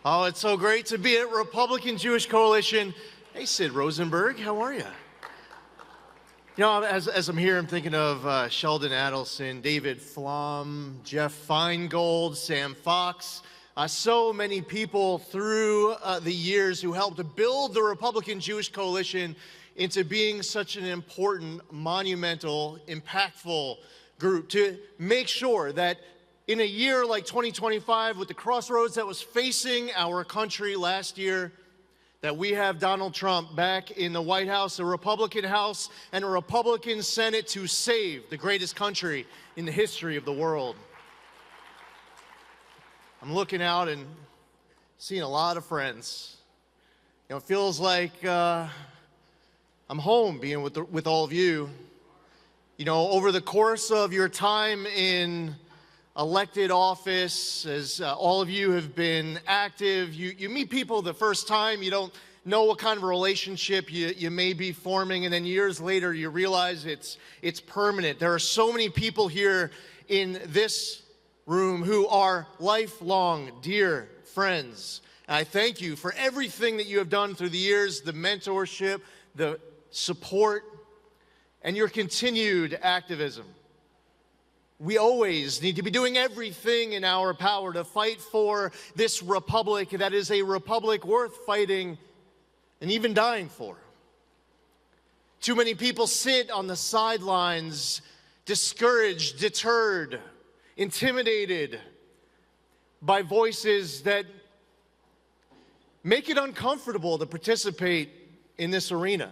Oh, it's so great to be at Republican Jewish Coalition. Hey, Sid Rosenberg, how are you? You know, as I'm here, I'm thinking of Sheldon Adelson, David Flom, Jeff Feingold, Sam Fox, so many people through the years who helped to build the Republican Jewish Coalition into being such an important, monumental, impactful group to make sure that in a year like 2025, with the crossroads that was facing our country last year, that we have Donald Trump back in the White House, a Republican House, and a Republican Senate to save the greatest country in the history of the world. I'm looking out and seeing a lot of friends. You know, it feels like I'm home being with all of you. You know, over the course of your time in elected office, as all of you have been active, you meet people the first time, you don't know what kind of relationship you may be forming, and then years later you realize it's permanent. There are so many people here in this room who are lifelong dear friends. And I thank you for everything that you have done through the years, the mentorship, the support, and your continued activism. We always need to be doing everything in our power to fight for this republic that is a republic worth fighting and even dying for. Too many people sit on the sidelines, discouraged, deterred, intimidated by voices that make it uncomfortable to participate in this arena.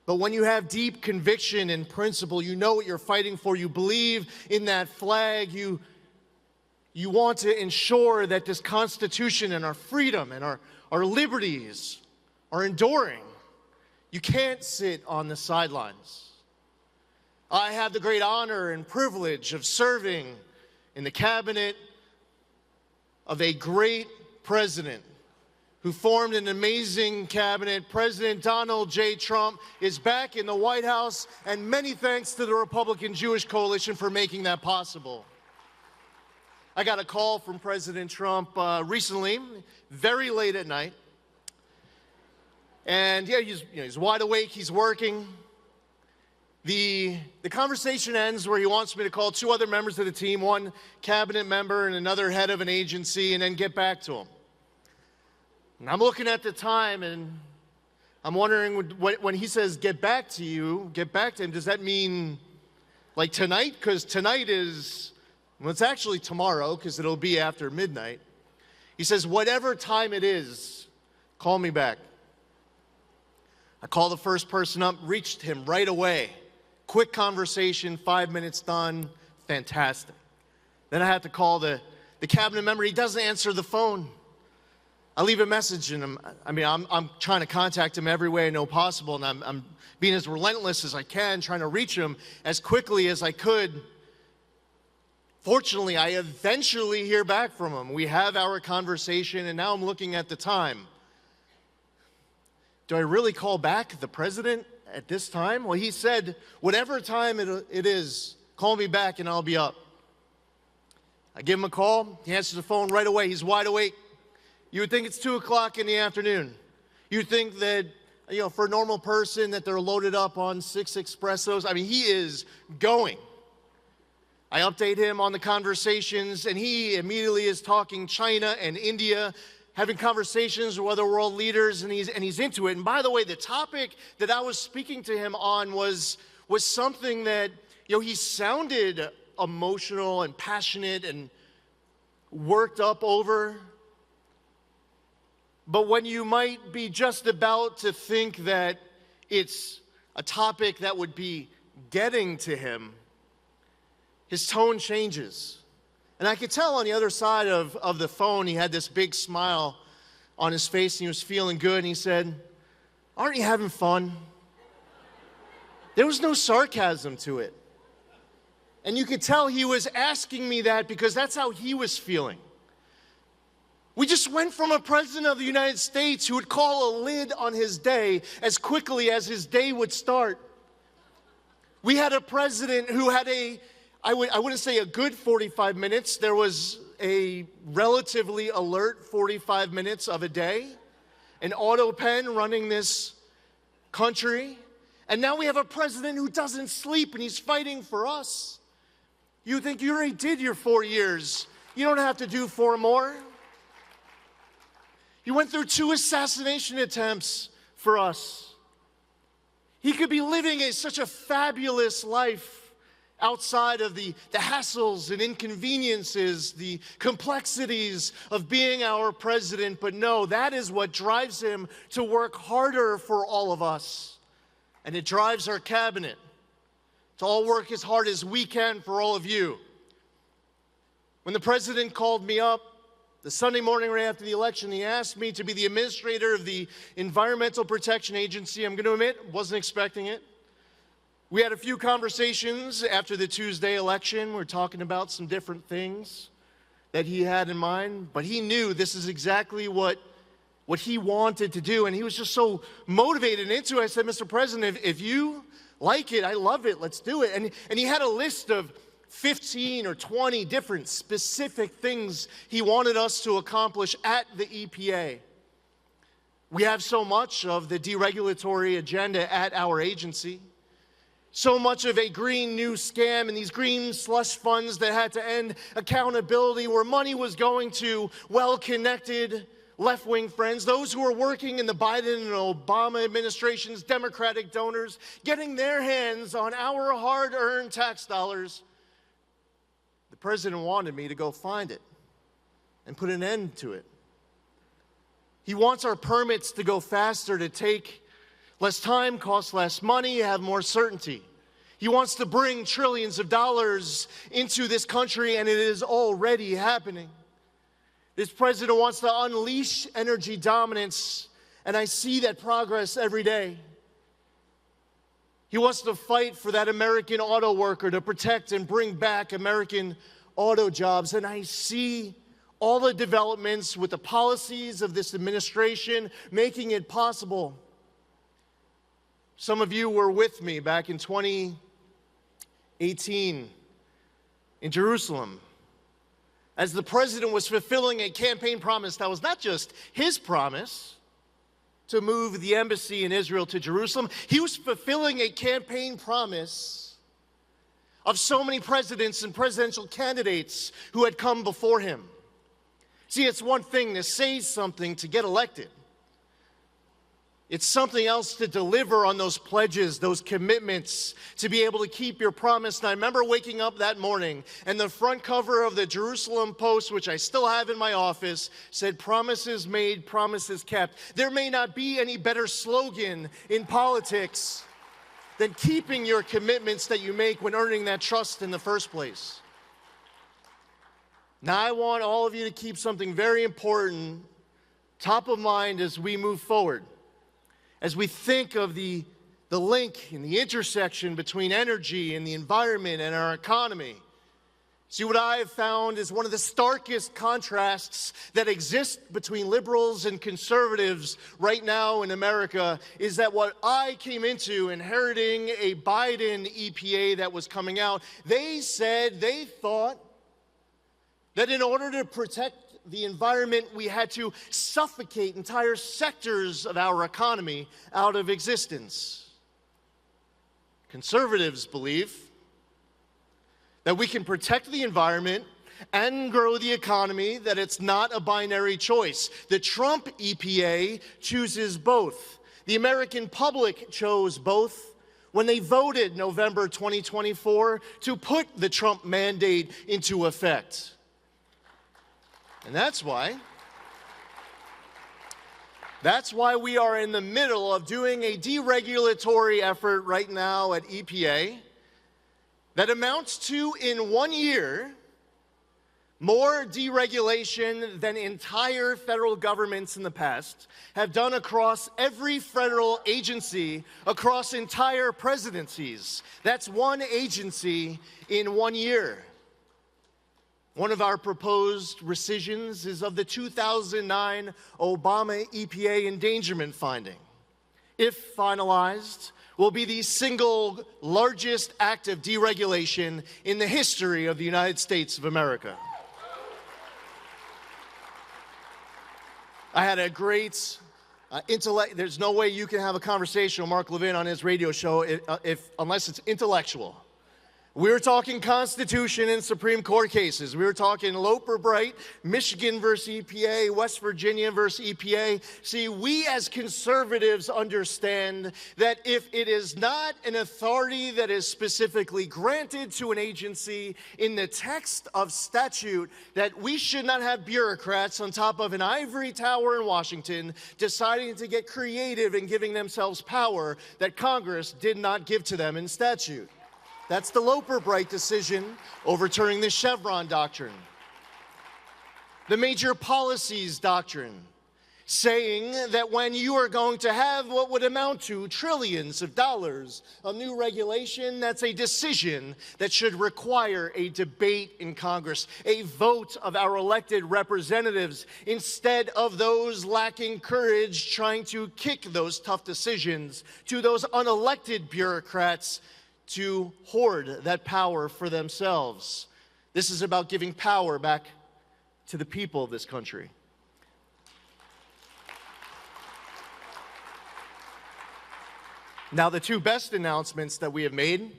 But when you have deep conviction and principle, you know what you're fighting for, you believe in that flag, you want to ensure that this Constitution and our freedom and our liberties are enduring. You can't sit on the sidelines. I have the great honor and privilege of serving in the cabinet of a great president who formed an amazing cabinet. President Donald J. Trump is back in the White House, and many thanks to the Republican Jewish Coalition for making that possible. I got a call from President Trump recently, very late at night. And yeah, he's wide awake, he's working. The conversation ends where he wants me to call two other members of the team, one cabinet member and another head of an agency, and then get back to him. And I'm looking at the time and I'm wondering, when he says get back to him, does that mean like tonight? Because tonight is, well, it's actually tomorrow because it'll be after midnight. He says, whatever time it is, call me back. I called the first person up, reached him right away. Quick conversation, 5 minutes done, fantastic. Then I had to call the cabinet member. He doesn't answer the phone. I leave a message and I'm trying to contact him every way I know possible, and I'm being as relentless as I can, trying to reach him as quickly as I could. Fortunately, I eventually hear back from him. We have our conversation, and now I'm looking at the time. Do I really call back the president at this time? Well, he said, whatever time it is, call me back and I'll be up. I give him a call. He answers the phone right away. He's wide awake. You would think it's 2 o'clock in the afternoon. You'd think that, you know, for a normal person that they're loaded up on 6 espressos. I mean, he is going. I update him on the conversations, and he immediately is talking China and India, having conversations with other world leaders, and he's into it. And by the way, the topic that I was speaking to him on was something that, you know, he sounded emotional and passionate and worked up over. But when you might be just about to think that it's a topic that would be getting to him, his tone changes. And I could tell on the other side of the phone, he had this big smile on his face and he was feeling good. And he said, "Aren't you having fun?" There was no sarcasm to it. And you could tell he was asking me that because that's how he was feeling. We just went from a president of the United States who would call a lid on his day as quickly as his day would start. We had a president who had I wouldn't say a good 45 minutes. There was a relatively alert 45 minutes of a day, an auto pen running this country, and now we have a president who doesn't sleep and he's fighting for us. You think you already did your 4 years. You don't have to do 4 more. He went through 2 assassination attempts for us. He could be living such a fabulous life outside of the hassles and inconveniences, the complexities of being our president. But no, that is what drives him to work harder for all of us. And it drives our cabinet to all work as hard as we can for all of you. When the president called me up the Sunday morning right after the election, he asked me to be the administrator of the Environmental Protection Agency. I'm going to admit, wasn't expecting it. We had a few conversations after the Tuesday election. We're talking about some different things that he had in mind, but he knew this is exactly what he wanted to do, and he was just so motivated into it. I said, Mr. President, if you like it, I love it, let's do it. And he had a list of 15 or 20 different specific things he wanted us to accomplish at the EPA. We have so much of the deregulatory agenda at our agency. So much of a green new scam and these green slush funds that had to end accountability, where money was going to well-connected left-wing friends, those who are working in the Biden and Obama administration's Democratic donors, getting their hands on our hard-earned tax dollars. The president wanted me to go find it and put an end to it. He wants our permits to go faster, to take less time, cost less money, have more certainty. He wants to bring trillions of dollars into this country, and it is already happening. This president wants to unleash energy dominance, and I see that progress every day. He wants to fight for that American auto worker, to protect and bring back American auto jobs, and I see all the developments with the policies of this administration making it possible. Some of you were with me back in 2018 in Jerusalem, as the president was fulfilling a campaign promise that was not just his promise to move the embassy in Israel to Jerusalem. He was fulfilling a campaign promise of so many presidents and presidential candidates who had come before him. See, it's one thing to say something to get elected. It's something else to deliver on those pledges, those commitments, to be able to keep your promise. And I remember waking up that morning, and the front cover of the Jerusalem Post, which I still have in my office, said, "Promises made, promises kept." There may not be any better slogan in politics than keeping your commitments that you make when earning that trust in the first place. Now, I want all of you to keep something very important top of mind as we move forward. As we think of the link and the intersection between energy and the environment and our economy. See, what I have found is one of the starkest contrasts that exist between liberals and conservatives right now in America is that what I came into inheriting a Biden EPA that was coming out, they thought that in order to protect the environment, we had to suffocate entire sectors of our economy out of existence. Conservatives believe that we can protect the environment and grow the economy, that it's not a binary choice. The Trump EPA chooses both. The American public chose both when they voted November 2024 to put the Trump mandate into effect. And that's why we are in the middle of doing a deregulatory effort right now at EPA that amounts to, in 1 year, more deregulation than entire federal governments in the past have done across every federal agency across entire presidencies. That's one agency in 1 year. One of our proposed rescissions is of the 2009 Obama EPA endangerment finding. If finalized, will be the single largest act of deregulation in the history of the United States of America. I had a great intellect. There's no way you can have a conversation with Mark Levin on his radio show unless it's intellectual. We were talking Constitution and Supreme Court cases. We were talking Loper-Bright, Michigan versus EPA, West Virginia versus EPA. See, we as conservatives understand that if it is not an authority that is specifically granted to an agency in the text of statute, that we should not have bureaucrats on top of an ivory tower in Washington deciding to get creative and giving themselves power that Congress did not give to them in statute. That's the Loper-Bright decision overturning the Chevron doctrine. The major policies doctrine, saying that when you are going to have what would amount to trillions of dollars of new regulation, that's a decision that should require a debate in Congress, a vote of our elected representatives, instead of those lacking courage trying to kick those tough decisions to those unelected bureaucrats to hoard that power for themselves. This is about giving power back to the people of this country. Now, the two best announcements that we have made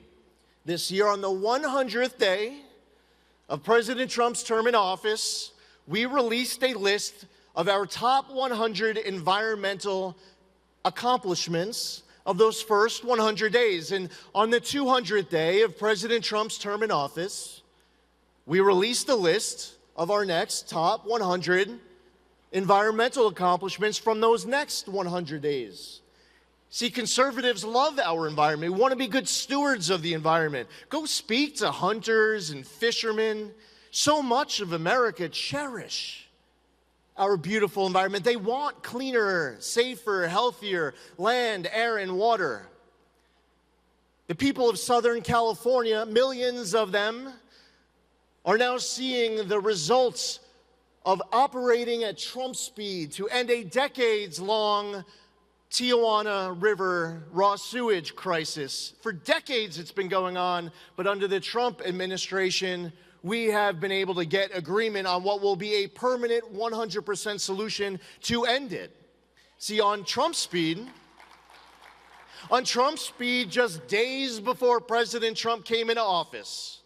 this year, on the 100th day of President Trump's term in office, we released a list of our top 100 environmental accomplishments of those first 100 days. And on the 200th day of President Trump's term in office, we released a list of our next top 100 environmental accomplishments from those next 100 days. See, conservatives love our environment. We want to be good stewards of the environment. Go speak to hunters and fishermen. So much of America cherish our beautiful environment. They want cleaner, safer, healthier land, air, and water. The people of Southern California, millions of them, are now seeing the results of operating at Trump speed to end a decades-long Tijuana River raw sewage crisis. For decades it's been going on, but under the Trump administration, we have been able to get agreement on what will be a permanent 100% solution to end it. See, on Trump speed, just days before President Trump came into office,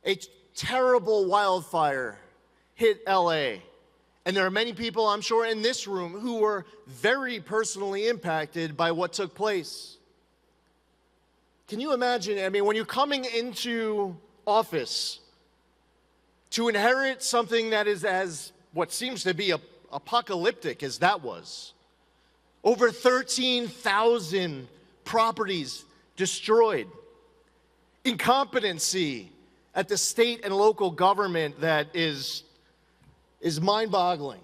a terrible wildfire hit LA. And there are many people, I'm sure, in this room who were very personally impacted by what took place. Can you imagine, I mean, when you're coming into office to inherit something that is as what seems to be apocalyptic as that was. Over 13,000 properties destroyed. Incompetency at the state and local government that is mind-boggling.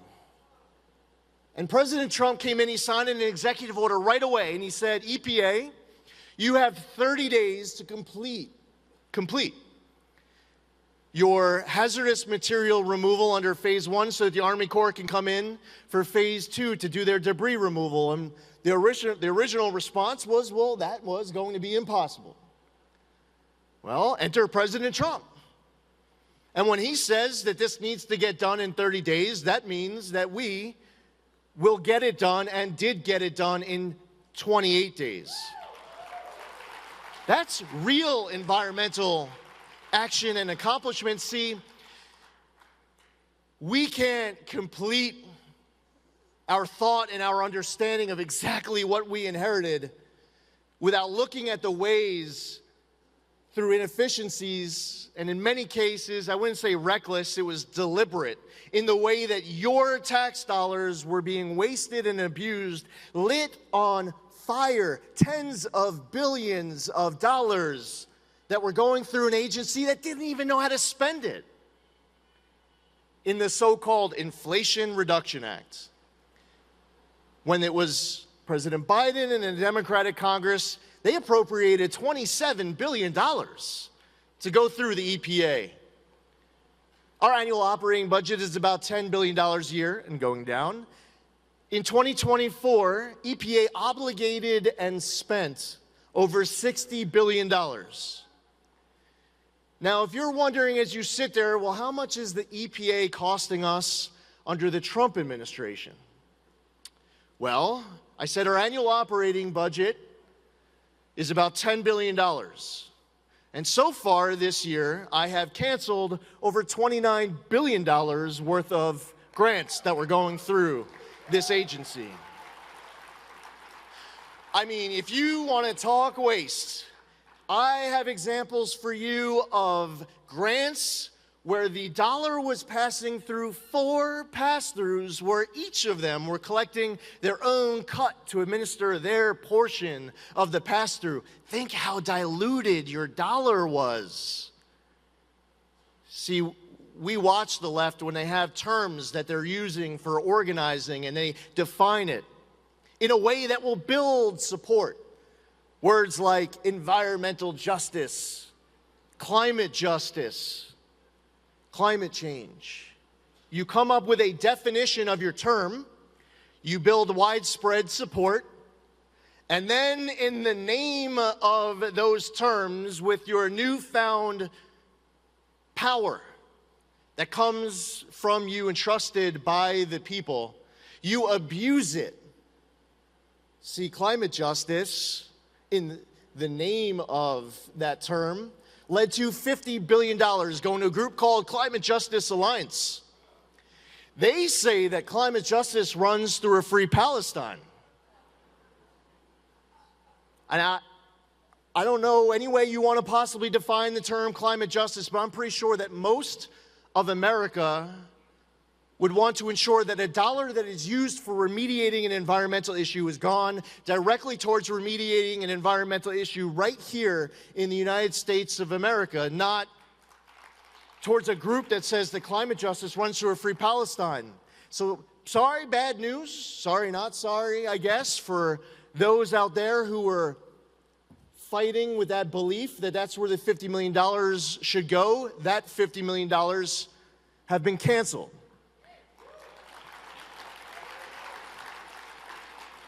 And President Trump came in, he signed an executive order right away, and he said, EPA, you have 30 days to complete your hazardous material removal under phase 1 so that the Army Corps can come in for phase 2 to do their debris removal. And the original response was, well, that was going to be impossible. Well, enter President Trump. And when he says that this needs to get done in 30 days, that means that we will get it done and did get it done in 28 days. That's real environmental action and accomplishment. See, we can't complete our thought and our understanding of exactly what we inherited without looking at the ways through inefficiencies, and in many cases, I wouldn't say reckless, it was deliberate, in the way that your tax dollars were being wasted and abused, lit on fire, tens of billions of dollars that were going through an agency that didn't even know how to spend it. In the so-called Inflation Reduction Act, when it was President Biden and a Democratic Congress, they appropriated $27 billion to go through the EPA. Our annual operating budget is about $10 billion a year and going down. In 2024, EPA obligated and spent over $60 billion. Now, if you're wondering as you sit there, well, how much is the EPA costing us under the Trump administration? Well, I said our annual operating budget is about $10 billion. And so far this year, I have canceled over $29 billion worth of grants that were going through this agency. I mean, if you want to talk waste, I have examples for you of grants where the dollar was passing through 4 pass-throughs, where each of them were collecting their own cut to administer their portion of the pass-through. Think how diluted your dollar was. See, we watch the left when they have terms that they're using for organizing and they define it in a way that will build support. Words like environmental justice, climate justice, climate change. You come up with a definition of your term, you build widespread support, and then in the name of those terms, with your newfound power that comes from you entrusted by the people, you abuse it. See, climate justice, in the name of that term, led to $50 billion going to a group called Climate Justice Alliance. They say that climate justice runs through a free Palestine. And I don't know any way you want to possibly define the term climate justice, but I'm pretty sure that most of America would want to ensure that a dollar that is used for remediating an environmental issue is gone directly towards remediating an environmental issue right here in the United States of America, not towards a group that says that climate justice runs through a free Palestine. So sorry, bad news. Sorry, not sorry, I guess, for those out there who were fighting with that belief that that's where the $50 million should go. That $50 million have been canceled.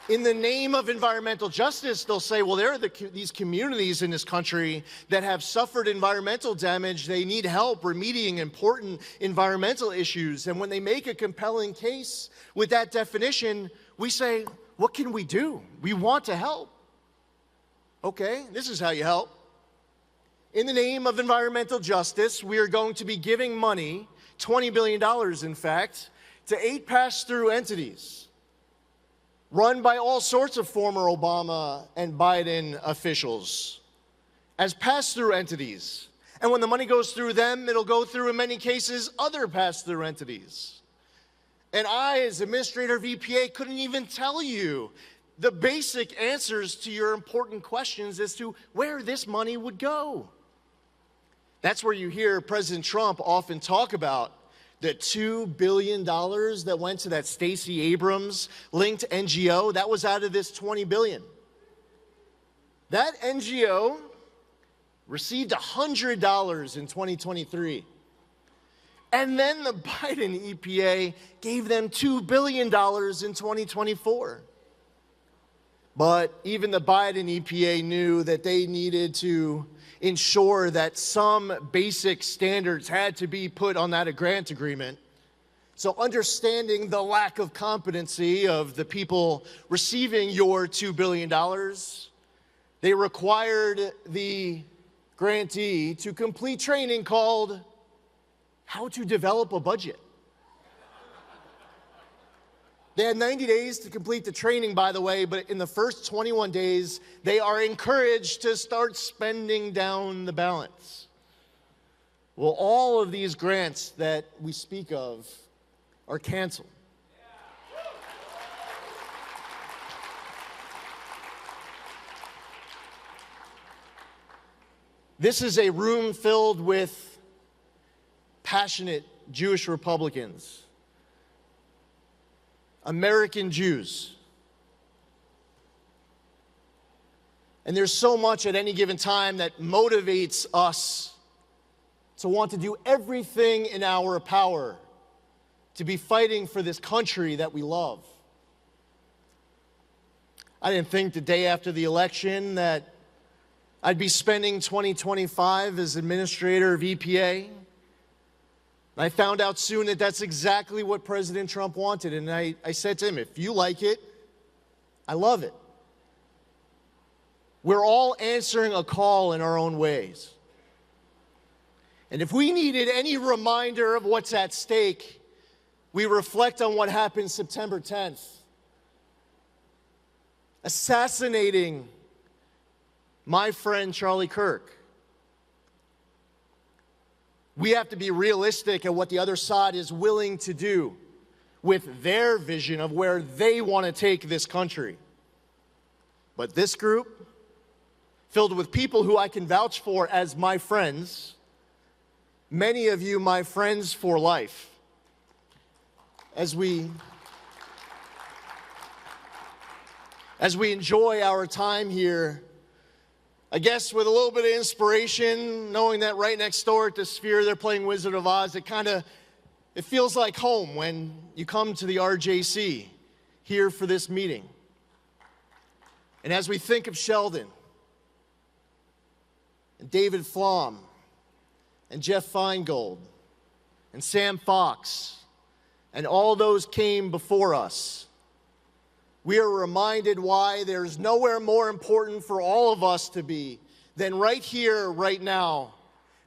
In the name of environmental justice, they'll say, well, there are these communities in this country that have suffered environmental damage. They need help remediating important environmental issues. And when they make a compelling case with that definition, we say, what can we do? We want to help. Okay, this is how you help. In the name of environmental justice, we are going to be giving money, $20 billion in fact, to 8 pass-through entities run by all sorts of former Obama and Biden officials as pass-through entities. And when the money goes through them, it'll go through, in many cases, other pass-through entities. And I, as administrator of EPA, couldn't even tell you the basic answers to your important questions as to where this money would go. That's where you hear President Trump often talk about the $2 billion that went to that Stacey Abrams-linked NGO. That was out of this $20 billion. That NGO received $100 in 2023. And then the Biden EPA gave them $2 billion in 2024. But even the Biden EPA knew that they needed to ensure that some basic standards had to be put on that grant agreement. So understanding the lack of competency of the people receiving your $2 billion, they required the grantee to complete training called How to Develop a Budget. They had 90 days to complete the training, by the way, but in the first 21 days, they are encouraged to start spending down the balance. Well, all of these grants that we speak of are canceled. This is a room filled with passionate Jewish Republicans, American Jews. And there's so much at any given time that motivates us to want to do everything in our power to be fighting for this country that we love. I didn't think the day after the election that I'd be spending 2025 as administrator of EPA. And I found out soon that that's exactly what President Trump wanted. And I said to him, if you like it, I love it. We're all answering a call in our own ways. And if we needed any reminder of what's at stake, we reflect on what happened September 10th. Assassinating my friend Charlie Kirk. We have to be realistic at what the other side is willing to do with their vision of where they want to take this country. But this group, filled with people who I can vouch for as my friends, many of you my friends for life, as we enjoy our time here, I guess with a little bit of inspiration, knowing that right next door at the Sphere they're playing Wizard of Oz, it feels like home when you come to the RJC here for this meeting. And as we think of Zeldin, and David Flom, and Jeff Feingold, and Sam Fox, and all those came before us, we are reminded why there's nowhere more important for all of us to be than right here, right now,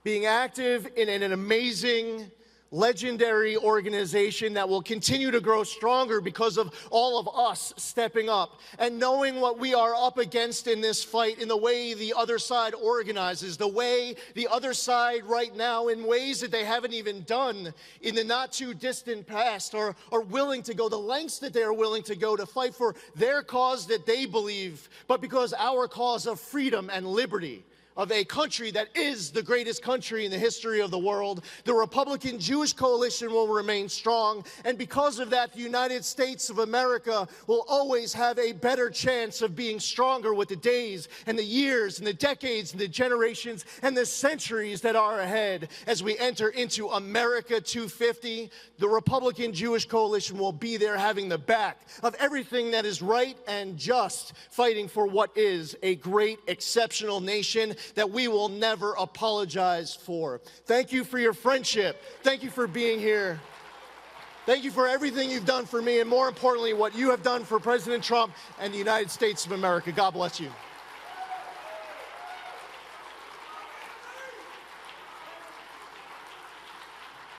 being active in an amazing, legendary organization that will continue to grow stronger because of all of us stepping up and knowing what we are up against in this fight, in the way the other side organizes, the way the other side right now, in ways that they haven't even done in the not too distant past, are willing to go the lengths that they're willing to go to fight for their cause that they believe, but because our cause of freedom and liberty, of a country that is the greatest country in the history of the world. The Republican Jewish coalition will remain strong, and because of that, the United States of America will always have a better chance of being stronger with the days and the years and the decades and the generations and the centuries that are ahead. As we enter into America 250, the Republican Jewish coalition will be there, having the back of everything that is right and just, fighting for what is a great, exceptional nation that we will never apologize for. Thank you for your friendship. Thank you for being here. Thank you for everything you've done for me, and more importantly, what you have done for President Trump and the United States of America. God bless you.